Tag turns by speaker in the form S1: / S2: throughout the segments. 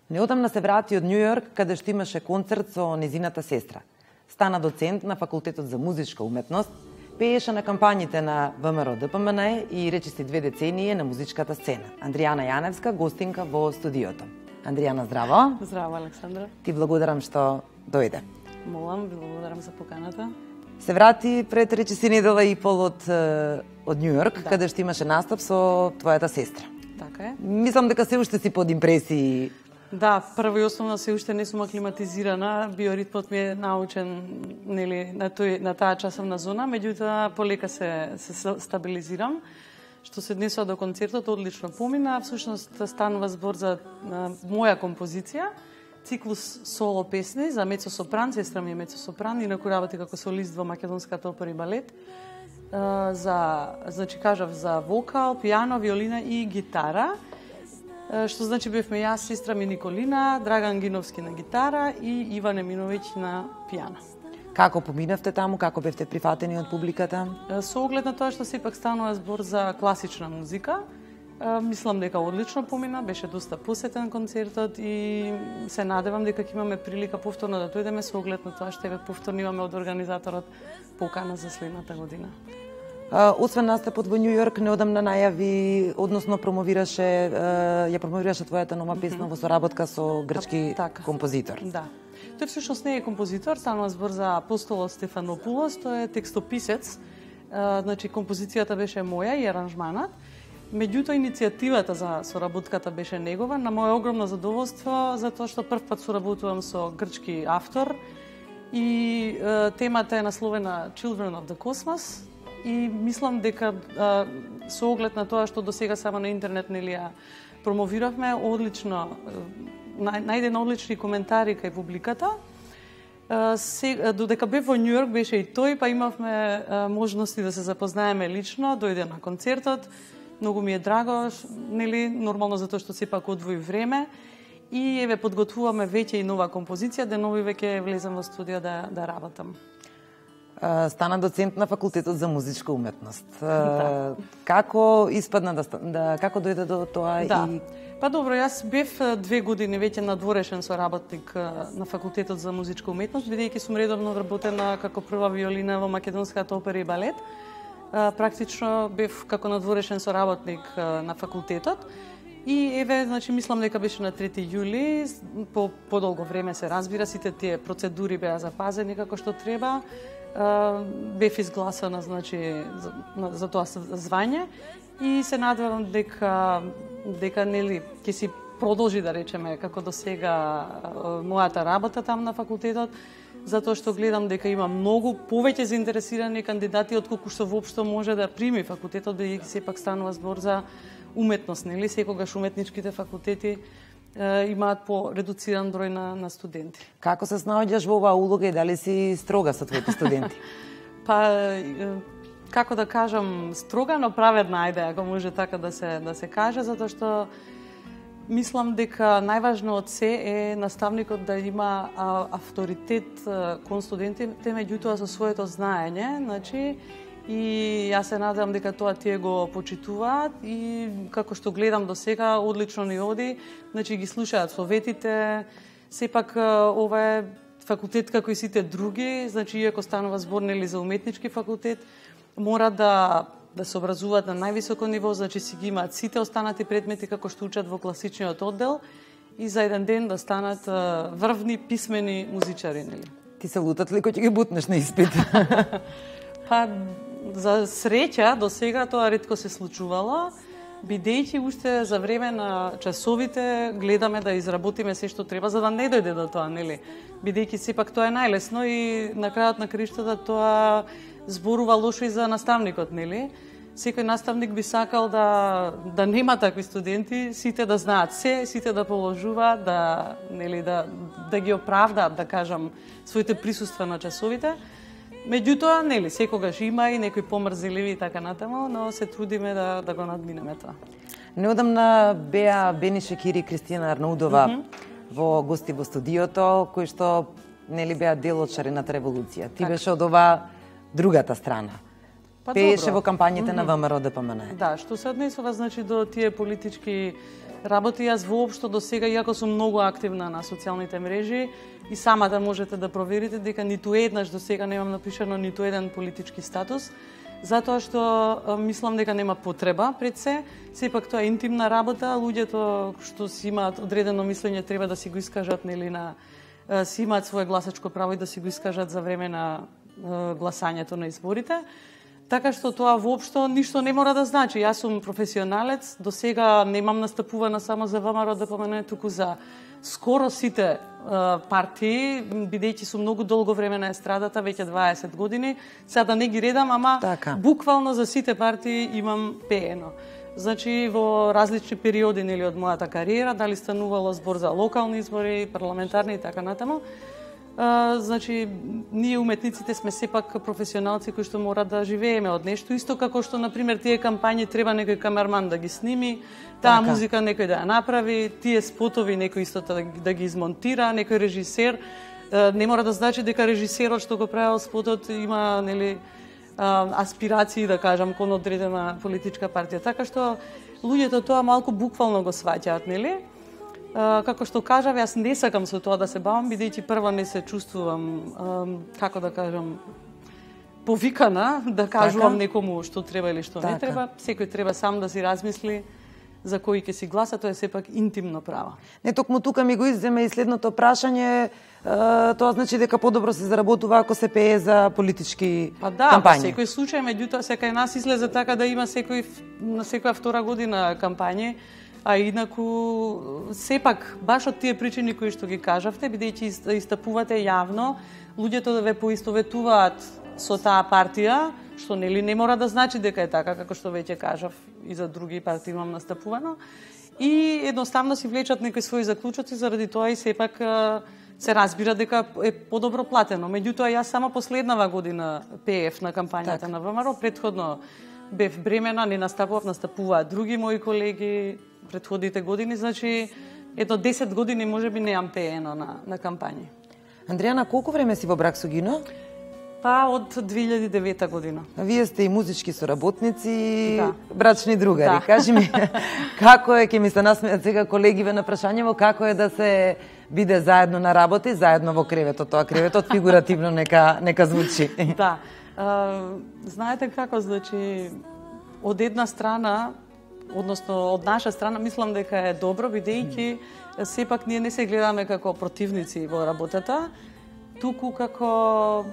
S1: Неодамна се врати од Њу Јорк, каде што имаше концерт со незината сестра. Стана доцент на Факултетот за музичка уметност, пееше на кампањите на ВМРО ДПМН и речиси 2 децении на музичката сцена. Андријана Јаневска, гостинка во студиото. Андријана, здраво.
S2: Здраво, Александра.
S1: Ти благодарам што дојде.
S2: Молам, ви благодарам за поканата.
S1: Се врати пред речиси недела и пол од Њу Јорк,
S2: Да.
S1: каде што имаше настап со твојата сестра.
S2: Така е.
S1: Мислам дека се уште си под импресии.
S2: Да, прво и основно се уште не сум аклиматизирана, биоритмот ми е научен, нели, на таа часовна зона, меѓутоа полека се стабилизирам. Што се однесува до концертот, одлично помина, всушност станува збор за моја композиција, циклус соло песни за мецо-сопран, сестра ми е мецо-сопран, инаку работи како солист во Македонската опера и балет. Значи кажав за вокал, пијано, виолина и гитара. Што значи бевме јас, сестра ми Николина, Драган Гиновски на гитара и Иван Еминовиќ на пијано.
S1: Како поминавте таму, како бевте прифатени од публиката?
S2: Со оглед на тоа што сепак станува збор за класична музика, мислам дека одлично помина, беше доста посетен концертот и се надевам дека ќе имаме прилика повторно да дојдеме со оглед на тоа што повторно имаме од организаторот покана за следната година.
S1: Освен настапот во Њу Јорк, неодамна најави, односно ја промовираше твојата нова песна во соработка со грчки композитор.
S2: Да. Тој всушност не е композитор, станува збор за Апостолос Стефанопулос, тој е текстописец. Значи композицијата беше моја и аранжманат. Меѓутоа иницијативата за соработката беше негова, на моје огромно задоволство, затоа што првпат соработувам со грчки автор и темата е насловена Children of the Cosmos. И мислам дека со оглед на тоа што досега само на интернет нели ја промовиравме, одлично најден одлични коментари кај публиката. Додека бев во Њу Јорк беше и тој, па имавме можности да се запознаеме лично, дојде на концертот. Многу ми е драго, нели, нормално затоа што сепак одвои време. И еве подготвуваме веќе и нова композиција, денови веќе влезам во студио да работам.
S1: Стана доцент на Факултетот за музичка уметност. Да. Како испадна како дојде до тоа?
S2: Да.
S1: И...
S2: Па добро, јас бев 2 години веќе надворешен соработник на Факултетот за музичка уметност, бидејќи сум редовно вработена како прва виолина во Македонската опера и балет. Практично бев како надворешен соработник на факултетот. И еве, значи, мислам дека беше на 3 јули, по подолго време се разбира, сите тие процедури беа запазени како што треба. Бев изгласана, значи, за тоа звање и се надевам дека нели ќе си продолжи, да речеме, како до сега мојата работа там на факултетот, затоа што гледам дека има многу повеќе заинтересирани кандидати отколку што воопшто може да прими факултетот, бидејќи сепак станува збор за уметност, нели? Секогаш уметничките факултети имаат по редуциран број на студенти.
S1: Како се снаоѓаш во оваа улога и дали си строга со твоите студенти?
S2: Па, како да кажам, строга, но праведна, ајде, ако може така да се каже, затоа што мислам дека најважно од се е наставникот да има авторитет кон студентите, меѓутоа со своето знаење, значи, и јас се надевам дека тоа тие го почитуваат и како што гледам до сега одлично ни оди, значи ги слушаат советите. Сепак ова е факултет како и сите други, значи иако станува збор нели за уметнички факултет, мора да се образуваат на највисоко ниво, значи си ги имаат сите останати предмети како што учат во класичниот оддел и за еден ден да станат врвни писмени музичари, нели.
S1: Ти се лутат ли кој ќе ги бутнеш на испит?
S2: Па за среќа до сега тоа ретко се случувало, бидејќи уште за време на часовите гледаме да изработиме се што треба за да не дојде до тоа, нели? Бидејќи сепак тоа е најлесно и на крајот на криштата тоа зборува лошо и за наставникот, нели? Секој наставник би сакал да нема такви студенти, сите да знаат се, сите да положуваат, да ги оправдаат, да кажам, своите присуства на часовите. Меѓутоа, нели, секогаш има и некои помрзеливи и така натаму, но се трудиме да го надминеме тоа.
S1: Неодамна беа Бени Шекири и Кристина Арнаудова во гости во студиото, кои што нели беа дел од шарената револуција. Ти беше од ова другата страна. пееше во кампањите на ВМРО ДПМН.
S2: Да, што се однесува значи до тие политички работи, јас воопшто до сега, иако сум многу активна на социјалните мрежи, и самата можете да проверите дека ниту еднаш до сега немам напишано ниту еден политички статус, затоа што мислам дека нема потреба пред се. Сепак тоа е интимна работа, луѓето што си имаат одредено мислење треба да си го искажат, нели, си имаат свое гласачко право и да си го искажат за време на гласањето на изборите. Така што тоа воопшто ништо не мора да значи. Јас сум професионалец, до сега немам настапувана само за ВМРО ДПМН, туку за скоро сите партии, бидејќи сум многу долго време на естрадата, веќе 20 години. Сега да не ги редам, ама буквално за сите партии имам пеено. Значи, во различни периоди, нели, од мојата кариера, дали станувало збор за локални избори, парламентарни и така натаму. Значи, ние уметниците сме сепак професионалци кои што мора да живееме од нешто, исто како што, например, тие кампањи треба некој камерман да ги сними, таа музика некој да ја направи, тие спотови некој исто да ги измонтира, некој режисер. Не мора да значи дека режисерот што го правил спотот има, нели, аспирации, да кажам, кон одредена политичка партија. Така што луѓето тоа малку буквално го сваќаат, нели? Како што кажав, јас не сакам со тоа да се бавам, бидејќи прво не се чувствувам, како да кажам, повикана да кажувам некому што треба или што не треба. Секој треба сам да си размисли за кој ќе си гласа, тоа е сепак интимно право.
S1: Не, токму тука ми го изземе и следното прашање, тоа значи дека подобро се заработува ако се пее за политички кампањи.
S2: Па секој случај, меѓутоа секај нас излезе така да има на секоја втора година кампањи, а инаку сепак баш од тие причини кои што ги кажавте, бидејќи истапувате јавно, луѓето да ве поистоветуваат со таа партија, што нели не мора да значи дека е така, како што веќе кажав и за други партии имам настапувано, и едноставно си влечат некои своји заклучоци, заради тоа и сепак се разбира дека е подобро платено. Меѓутоа, јас само последнава година пеев на кампањата на ВМРО, предходно бев бремена, не настапуваат други мои колеги предходните години, значи ето 10 години можеби неам пеено на кампањи.
S1: Андријана, колку време си во брак со Гино?
S2: Па од 2009 година.
S1: Вие сте и музички соработници, брачни другари. Кажи ми, како е, ќе ми се насмеат сега колегиве на прашањево, како е да се биде заедно на работа и заедно во креветот? Тоа креветот фигуративно нека звучи.
S2: Да. Знаете како, значи, од една страна, односно од наша страна, мислам дека е добро, бидејќи сепак ние не се гледаме како противници во работата, туку како,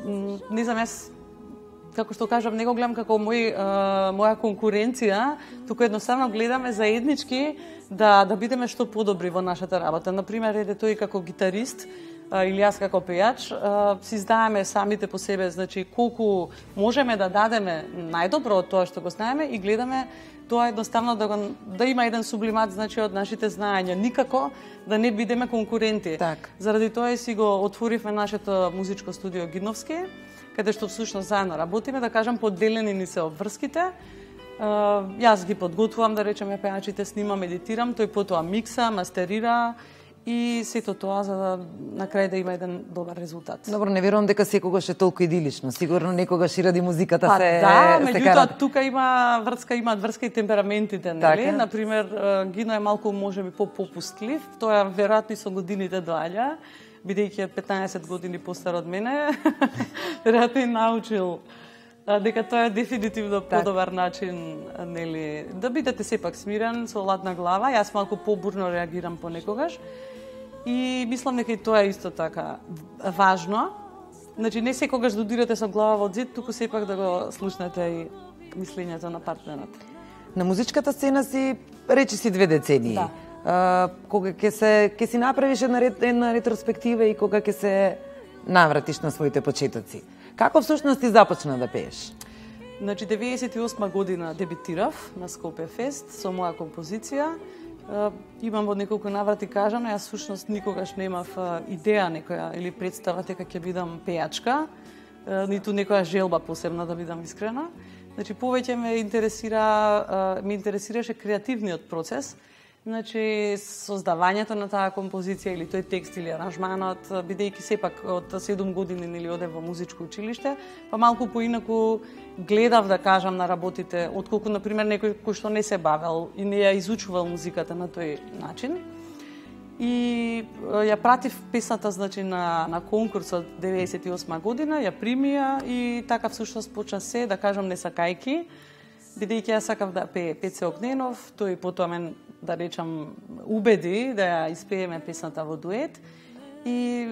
S2: не знам, јас, како што кажам, не го гледам како моја конкуренција, туку едноставно гледаме заеднички да бидеме што подобри во нашата работа. Например, еде тој како гитарист, или јас како пејач, си знаеме самите по себе, значи, колку можеме да дадеме најдобро од тоа што го знаеме и гледаме тоа едноставно да има еден сублимат, значи, од нашите знаења. Никако да не бидеме конкуренти. Заради тоа си го отворивме нашето музичко студио Гидновски, каде што всушност заедно работиме, да кажам, поделени ни се обврските. Јас ги подготвувам, да речеме, пејачите, снимам, едитирам, тој потоа микса, мастерира и сето тоа за да на крај да има еден добар резултат.
S1: Добро, не верувам дека секогаш е толку идилично. Сигурно некогаш и ради музиката се
S2: меѓутоа тука имаат врска и темпераментите, нели? Например, Гино е малку можеби попустлив, тоа веројатно и со годините доаѓа, бидејќи е 15 години постар од мене, веројатно и научил дека тоа е дефинитивно подобар начин, нели, да бидете сепак смирен, со ладна глава. Јас малку побурно реагирам понекогаш. И мислам дека и тоа е исто така важно. Значи, не секогаш додирате со глава во зид, туку сепак да го слушнете и мислењето на партнерот.
S1: На музичката сцена си речи си 2 децении. Кога ќе си направиш една ретроспектива и кога ќе се навратиш на своите почетоци. Како всушност ти започна да пееш?
S2: Значи, 98 година дебитирав на Скопје Фест со моја композиција. Имам од неколку наврати кажано, јас всушност никогаш немав идеја некоја или представа дека ќе бидам пејачка, ниту некоја желба посебна, да бидам искрена. Значи, повеќе ме интересираше креативниот процес, Значи, создавањето на таа композиција или тој текст или аранжманот, бидејќи сепак од 7 години нели одев во музичко училиште, па малку поинаку гледав да кажам на работите, отколку на пример некој кој што не се бавел и не ја изучувал музиката на тој начин. И ја пратив песната значи на конкурсот 98 година, ја примија и така всушност почна се да кажам не сакајки, бидејќи ја сакав да пее Пеце Огненов, тој потоа мен да речам убеди да ја испееме песната во дует и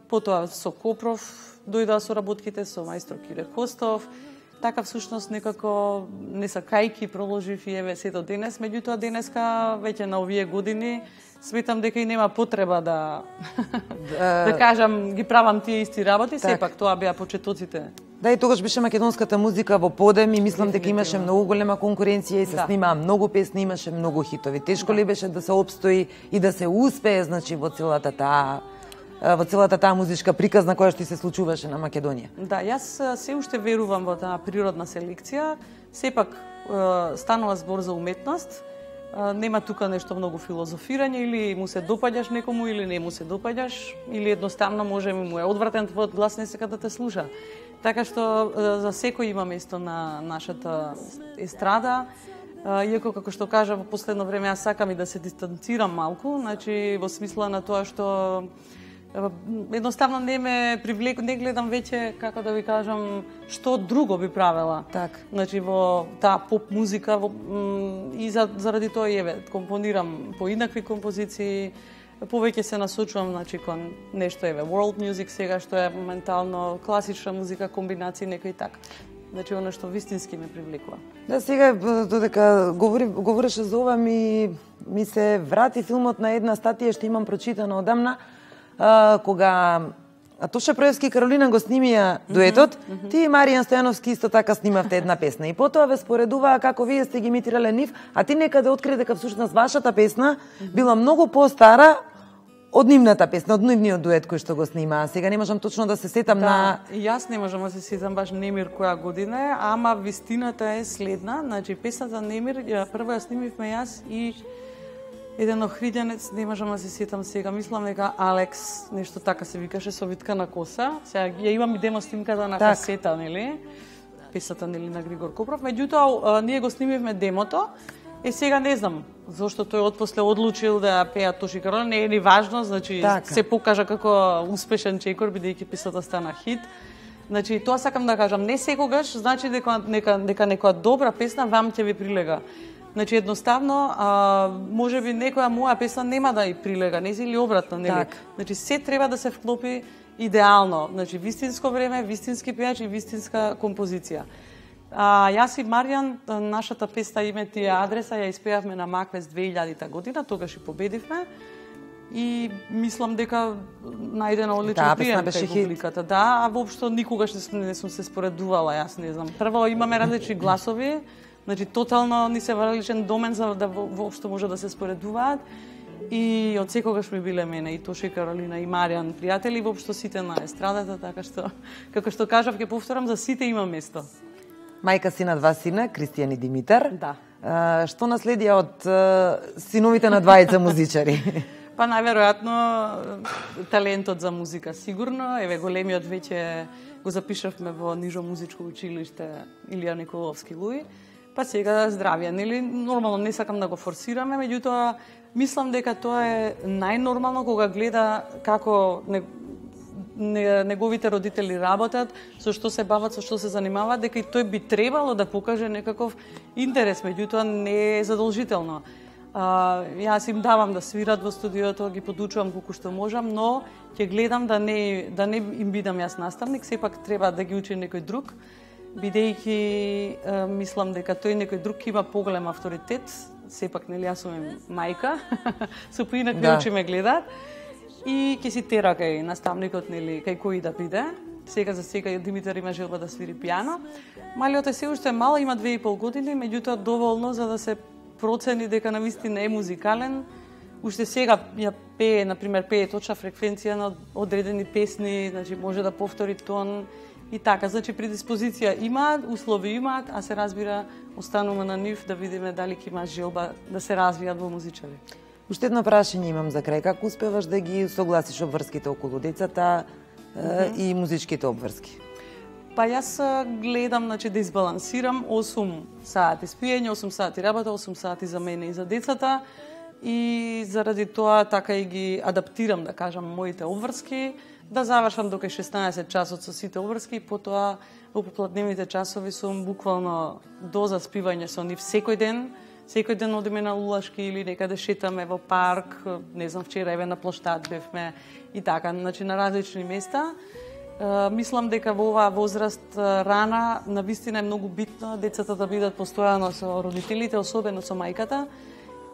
S2: потоа со Копров дојдоа соработките со мајстор Кире Костов. Така всушност некако не сакајки проложив и еве се до денес, меѓутоа денеска веќе на овие години сметам дека и нема потреба да да кажам ги правам тие исти работи, сепак тоа беа почетоците.
S1: Да, и тогаш беше македонската музика во подем и мислам дека имаше многу голема конкуренција и се снимаа многу песни, имаше многу хитови. Тешко ли беше да се опстои и да се успее, значи, во целата таа музичка приказна која што се случуваше на Македонија?
S2: Да, јас се уште верувам во таа природна селекција. Сепак станува збор за уметност. Нема тука нешто многу филозофирање, или му се допаѓаш некому или не му се допаѓаш, или едноставно може му е одвратен твојот глас, не сека да те слуша. Така што за секој има место на нашата естрада. Иако, како што кажа, во последно време јас сакам и да се дистанцирам малку, значи во смисла на тоа што едноставно не гледам веќе, како да ви кажам, што друго би правела.
S1: Так.
S2: Значи во таа поп музика и заради тоа еве компонирам поинакви композиции, повеќе се насочувам значи кон нешто еве world music сега што е моментално класична музика, комбинации некои така. Значи оно што вистински ме привлекува.
S1: Да, сега додека говореше за ова ми се врати филмот на една статија што имам прочитана одамна, кога Тоша Проевски и Каролина го снимија дуетот, ти и Маријан Стојановски исто така снимавте една песна. И потоа ве споредуваа како вие сте ги имитирале нив, а ти некаде откри дека всушност вашата песна била многу постара од нивната песна, од нивниот дует кој што го снимаа. Сега не можам точно да се сетам на...
S2: Јас не можам да се сетам баш Немир која година е, ама вистината е следна. Значи, песната Немир, прво ја снимивме јас и еден охриѓанец, не можам да се сетам сега, мислам дека Алекс, нешто така се викаше, со витка на коса. Сега ја имам и демо снимката на касета, нели? Песната нели на Григор Копров. Меѓутоа, ние го снимивме демото. И сега не знам зошто тој отпосле одлучил да пеа Тоши Каролина, не е ни важно, значи се покажа како успешен чекор бидејќи песната стана хит. Значи тоа сакам да кажам, не секогаш значи дека некоја добра песна вам ќе ви прилега. Значи едноставно можеби некоја моја песна нема да ја прилега, не или обратно, нели? Значи се треба да се вклопи идеално, значи вистинско време, вистински пеач и вистинска композиција. Јас и Маријан, нашата песна име ти е адреса, ја испеавме на Маквест 2000 година, тогаш и победивме. И мислам дека најдена одличен прием кај публиката. Да, а воопшто никогаш не сум се споредувала, јас не знам. Прво имаме различни гласови, значи тотално ни се различен домен за да воопшто може да се споредуваат. И од секогаш ми биле мене и Тоша и Каролина и Маријан пријатели, воопшто сите на естрадата, така што како што кажав, ќе повторам, за сите има место.
S1: Мајка си на два сина, Кристијан и Димитар.
S2: Да.
S1: Што наследија од синовите на двајца музичари?
S2: Па најверојатно талентот за музика сигурно. Еве големиот веќе го запишавме во Нижо музичко училиште Илија Николовски Луи. Па сега здравје, нели? Нормално не сакам да го форсираме, меѓутоа мислам дека тоа е најнормално кога гледа како неговите родители работат, со што се бават, со што се занимаваат, дека и тој би требало да покаже некаков интерес, меѓутоа не е задолжително. Јас им давам да свират во студиото, ги подучувам колку што можам, но ќе гледам да не им бидам јас наставник, сепак треба да ги учи некој друг, бидејќи мислам дека тој некој друг има поголем авторитет, сепак нели јас сум мајка, со поинакви очи ме гледаат. И ќе си тера кај наставникот, нели, кај кој да биде. Сега за сега Димитар има желба да свири пијано. Малиот е се уште мал, има 2,5 години, меѓутоа доволно за да се процени дека навистина е музикален. Уште сега ја пее, например, пее точна фреквенција на одредени песни, значи може да повтори тон И така, значи предиспозиција имаат, услови имаат, а се разбира, останува на нив да видиме дали ќе има желба да се развијат во музичари.
S1: Уште едно прашање имам за крај. Како успеваш да ги согласиш обврските околу децата и музичките обврски?
S2: Па јас гледам, значи, да избалансирам 8 сати спиење, 8 сати работа, 8 сати за мене и за децата. И заради тоа така и ги адаптирам, да кажам, моите обврски, да завршам до кај 16 часот со сите обврски, потоа во попладневните часови сум буквално до заспивање со нив секој ден одиме на Лулашки или некаде шетаме во парк, не знам, вчера еве на плоштад бевме и така, значи на различни места. Мислам дека во оваа возраст рана навистина е многу битно децата да бидат постојано со родителите, особено со мајката.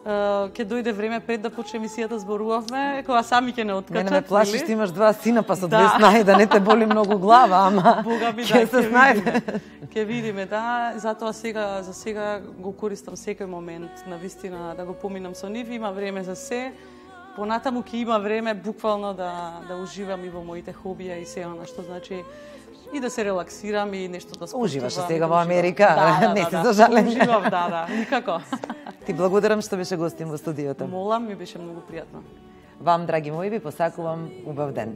S2: Ќе дојде време пред да почне емисијата зборувавме, кога сами ќе не откачат.
S1: Не ме плашиш, ти имаш 2 сина, па со 2 снаи, да не те боли многу глава, ама
S2: Бога ми,
S1: ќе се снајде.
S2: Ќе видиме, да. Затоа за сега го користам секој момент, навистина да го поминам со нив. Има време за се. Понатаму ќе има време буквално да уживам и во моите хобија и се она што значи и да се релаксирам и нешто да спортувам.
S1: Уживаш сега во Америка, не си зажален.
S2: Уживам, да, никако.
S1: Ти благодарам што беше гостин во студиото.
S2: Молам, ми беше многу пријатно.
S1: Вам, драги мои, ви посакувам убав ден.